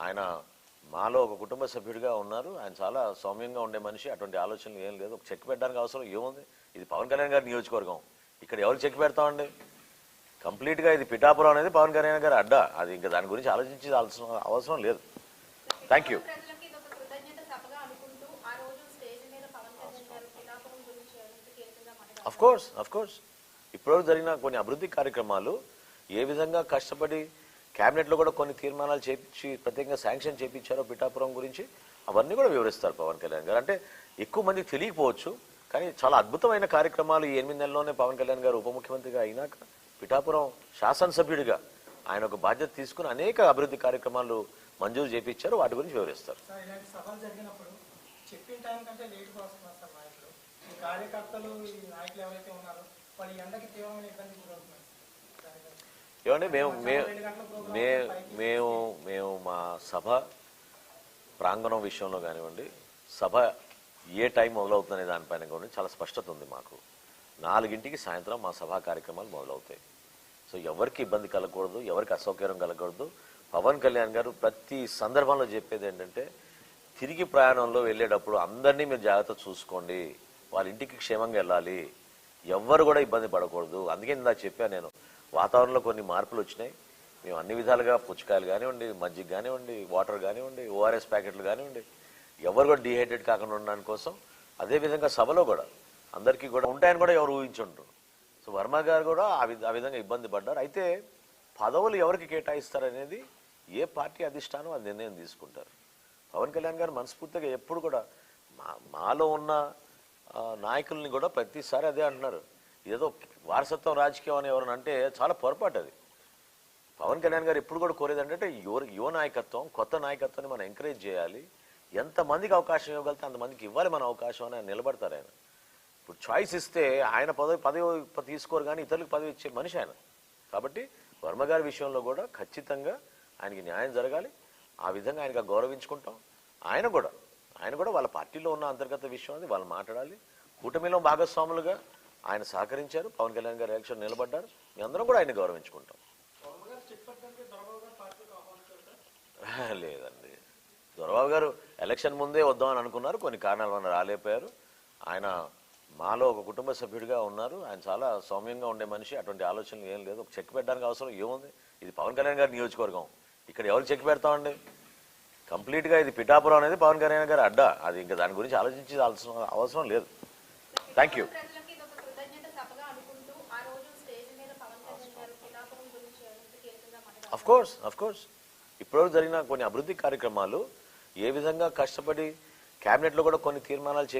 ఆయన మాలో ఒక కుటుంబ సభ్యుడిగా ఉన్నారు. ఆయన చాలా సౌమ్యంగా ఉండే మనిషి. అటువంటి ఆలోచనలు ఏం లేదు. ఒక చెక్ పెట్టడానికి అవసరం ఏముంది? ఇది పవన్ కళ్యాణ్ గారి నియోజకవర్గం. ఇక్కడ ఎవరు చెక్ పెడతామండి? కంప్లీట్గా ఇది పిఠాపురం అనేది పవన్ కళ్యాణ్ గారి అడ్డా. అది ఇంకా దాని గురించి ఆలోచించి అవసరం లేదు. Thank you. అఫ్ కోర్స్ ఇప్పటివరకు జరిగిన కొన్ని అభివృద్ధి కార్యక్రమాలు ఏ విధంగా కష్టపడి క్యాబినెట్లో కూడా కొన్ని తీర్మానాలు చేపించి ప్రత్యేకంగా శాంక్షన్ చేయించారో పిఠాపురం గురించి అవన్నీ కూడా వివరిస్తారు పవన్ కళ్యాణ్ గారు. అంటే ఎక్కువ మందికి తెలియకపోవచ్చు, కానీ చాలా అద్భుతమైన కార్యక్రమాలు ఈ 8 నెలల్లోనే పవన్ కళ్యాణ్ గారు ఉప ముఖ్యమంత్రిగా అయినాక పిఠాపురం శాసనసభ్యుడిగా ఆయన ఒక బాధ్యత తీసుకుని అనేక అభివృద్ధి కార్యక్రమాలు మంజూరు చేయించారు. వాటి గురించి వివరిస్తారు. ఏమంటే మేము మా సభ ప్రాంగణం విషయంలో కానివ్వండి, సభ ఏ టైం మొదలవుతుందనే దానిపైన కూడా చాలా స్పష్టత ఉంది మాకు. 4 సాయంత్రం మా సభా కార్యక్రమాలు మొదలవుతాయి. సో ఎవరికి ఇబ్బంది కలగకూడదు, ఎవరికి అసౌకర్యం కలగకూడదు. పవన్ కళ్యాణ్ గారు ప్రతి సందర్భంలో చెప్పేది ఏంటంటే, తిరిగి ప్రయాణంలో వెళ్ళేటప్పుడు అందరినీ మీరు జాగ్రత్త చూసుకోండి, వాళ్ళ ఇంటికి క్షేమంగా వెళ్ళాలి, ఎవ్వరు కూడా ఇబ్బంది పడకూడదు. అందుకే ఇందా చెప్పాను నేను, వాతావరణంలో కొన్ని మార్పులు వచ్చినాయి. మేము అన్ని విధాలుగా పుచ్చకాయలు కానివ్వండి, మజ్జిగ కానివ్వండి, వాటర్ కానివ్వండి, ఓఆర్ఎస్ ప్యాకెట్లు కానివ్వండి, ఎవరు కూడా డీహైడ్రేట్ కాకుండా ఉండడానికి కోసం, అదేవిధంగా సభలో కూడా అందరికీ కూడా ఉంటాయని కూడా ఎవరు ఊహించుంటారు. సో వర్మ గారు కూడా ఆ విధంగా ఇబ్బంది పడ్డారు. అయితే పదవులు ఎవరికి కేటాయిస్తారనేది ఏ పార్టీ అధిష్టానం అది నిర్ణయం తీసుకుంటారు. పవన్ కళ్యాణ్ గారు మనస్ఫూర్తిగా ఎప్పుడు కూడా మాలో ఉన్న నాయకుల్ని కూడా ప్రతిసారి అదే అంటున్నారు. ఏదో వారసత్వం రాజకీయం అని ఎవరైనా అంటే చాలా పొరపాటు అది. పవన్ కళ్యాణ్ గారు ఎప్పుడు కూడా కోరేది అంటే యువ నాయకత్వం, కొత్త నాయకత్వాన్ని మనం ఎంకరేజ్ చేయాలి. ఎంతమందికి అవకాశం ఇవ్వగలితే అంతమందికి ఇవ్వాలి మన అవకాశం అని ఆయన నిలబడతారు. ఆయన ఇప్పుడు చాయిస్ ఇస్తే ఆయన పదవి తీసుకోరు, కానీ ఇతరులకు పదవి ఇచ్చే మనిషి ఆయన. కాబట్టి వర్మ గారి విషయంలో కూడా ఖచ్చితంగా ఆయనకి న్యాయం జరగాలి. ఆ విధంగా ఆయనకు గౌరవించుకుంటాం. ఆయన కూడా వాళ్ళ పార్టీలో ఉన్న అంతర్గత విషయం అది వాళ్ళు మాట్లాడాలి. కూటమిలో భాగస్వాములుగా ఆయన సహకరించారు. పవన్ కళ్యాణ్ గారు ఎలక్షన్ నిలబడ్డారు. మీ అందరం కూడా ఆయన గౌరవించుకుంటాం. లేదండి, దొరబాబు గారు ఎలక్షన్ ముందే వద్దామని అనుకున్నారు. కొన్ని కారణాల వల్ల రాలేకపోయారు. ఆయన మాలో ఒక కుటుంబ సభ్యుడిగా ఉన్నారు. ఆయన చాలా సౌమ్యంగా ఉండే మనిషి. అటువంటి ఆలోచనలు ఏం లేదు. ఒక చెక్ పెట్టడానికి అవసరం ఏముంది? ఇది పవన్ కళ్యాణ్ గారి నియోజకవర్గం. ఇక్కడ ఎవరు చెక్ పెడతామండి? కంప్లీట్గా ఇది పిఠాపురం అనేది పవన్ కళ్యాణ్ గారి అడ్డా. అది ఇంకా దాని గురించి ఆలోచించి అవసరం లేదు. Thank you. అఫ్ కోర్స్ ఇప్పటివరకు జరిగిన కొన్ని అభివృద్ధి కార్యక్రమాలు ఏ విధంగా కష్టపడి క్యాబినెట్లో కూడా కొన్ని తీర్మానాలు